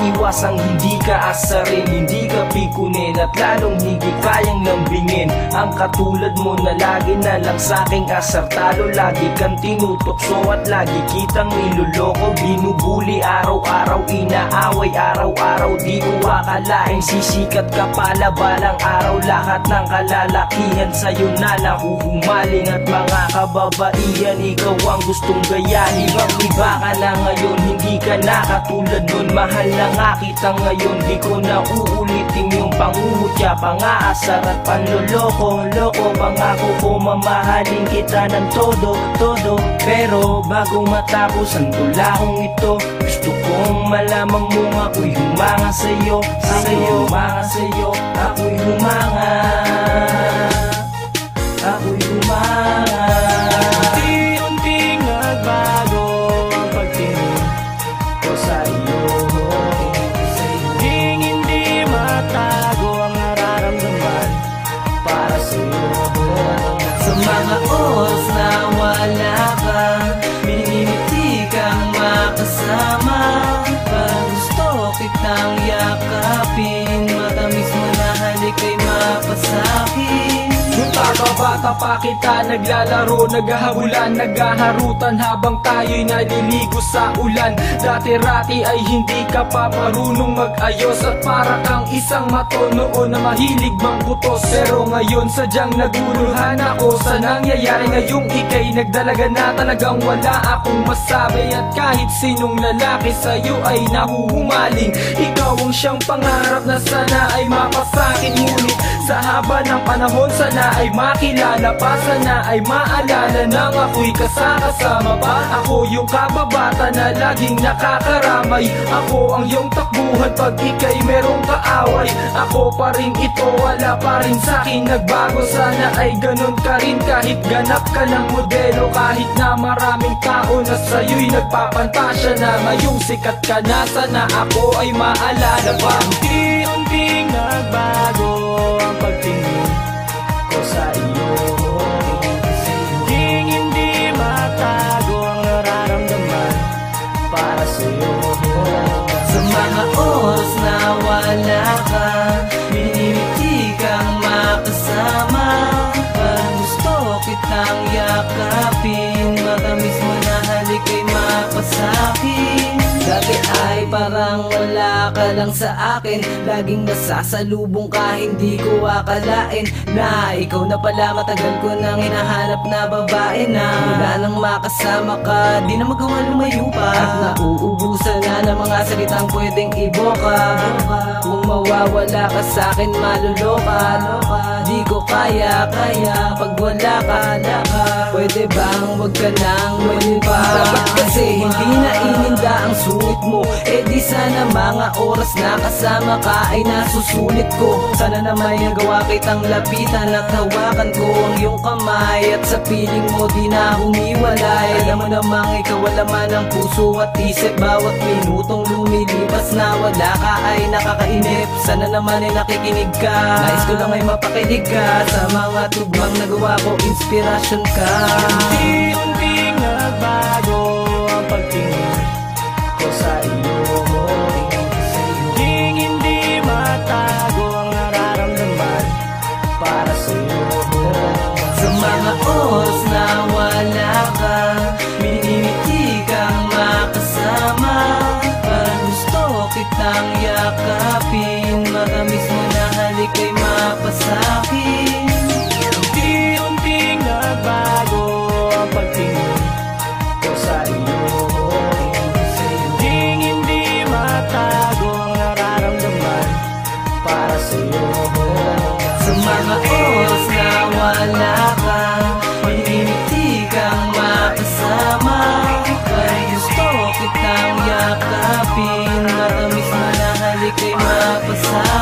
iwasang hindi ka asarin, hindi ka pikunin, at lalong hindi kayang lambingin ang katulad mo na lagi na lang sa'king asar. Talo, lagi kang tinutokso at lagi kitang niloloko. Binubuli araw-araw, inaaway araw-araw. Di ko akalain sisikat ka pala balang araw. Lahat ng kalalakihan sa'yo na nahuhumaling, at mga kababaihan ikaw ang gustong gayahin. Ibang-iba ka na ngayon, hindi ka na katulad nun. Mahal na nga kita ngayon, di ko na uulitin yung pangungutya, pangaasar at panloloko. Loko, pangako ko mamahalin kita ng todo. Pero bago matapos ang tulahong ito, gusto kong malamang mong ako'y humanga sa'yo. Humanga sa'yo, ako'y humanga. Ako'y humanga. Unti-unting nagbago ang pagtingin ko sa iyo. Hindi matago ang nararamdaman para sa iyo. Sa mga oras na wala ka, minimiti kang makasama. Parang gusto kitang yakapin, matamis mo na halik ay mapasakin. Nung bata pa kita naglalaro, naghahabulan, naghaharutan habang tayo'y naliligo sa ulan. Dati-rati ay hindi ka pa marunong mag-ayos, at para kang isang mato noon na mahilig mangkutos. Pero ngayon sadyang naguluhan ako sa nangyayari ngayong ika'y nagdalaga na. Talagang wala akong masabi, at kahit sinong lalaki sa'yo ay nahuhumaling. Ikaw ang siyang pangarap na sana ay mapasakin, ngunit sa haba ng panahon sana ay makilala pa, sana ay maalala nang ako'y kasama pa. Ako yung kababata na laging nakakaramay, ako ang iyong takbuhan pag ika'y merong kaaway. Ako pa rin ito, wala pa rin sa'kin nagbago. Sana ay ganun ka rin kahit ganap ka ng modelo, kahit na maraming tao na sa'yo'y nagpapantasya na. Ngayong sikat ka na, sana ako ay maalala pa. Unti-unting nagbago ang pagtingin ko sa iyo. Hindi matago ang nararamdaman para sa iyo. Sa mga oras na wala ka, minimiti kang makasama. Parang gusto kitang yakapin, matamis mo na halik ay mapasakin. Dati ay parang wala ka lang sa akin, laging nasasalubong ka, hindi ko akalain na ikaw na pala matagal ko nang hinahanap na babae na wala nang makasama ka, di na magawa lumayo pa. At nauubusan na ng mga salitang pwedeng iboka. Kung mawawala ka sa'kin maluloka, di ko kaya pag wala ka. Pwede bang wag ka nang lumpa? Dapat kasi hindi na ininda ang sulit mo, eh di sana mga oras na kasama ka ay nasusulit ko. Sana naman yung gawa kitang lapitan at hawakan ko ang iyong kamay, at sa piling mo di na humiwalay. Alam mo namang ikaw ang laman ng puso at isip, bawat minutong lumilipas na wala ka ay nakakainip. Sana naman ay nakikinig ka, nais ko lang ay mapakinig ka sa mga tugmang nagawa ko, inspirasyon ka. Unti-unting nagbago ang pagtingin ko sa iyo. Hindi matago ang nararamdaman para sa iyo. Sa mga oras na wala ka, minimiti kang makasama. Parang gusto kitang yakapin, matamis mo na halik ay mapasakin. Unti-unting nagbago ang pagtingin ko sa iyo. Hindi matago ang nararamdaman para sa iyo. Sa mga oras na wala ka, minimiti kang makasama. Parang gusto kitang yakapin, matamis mo na halik ay mapasakin.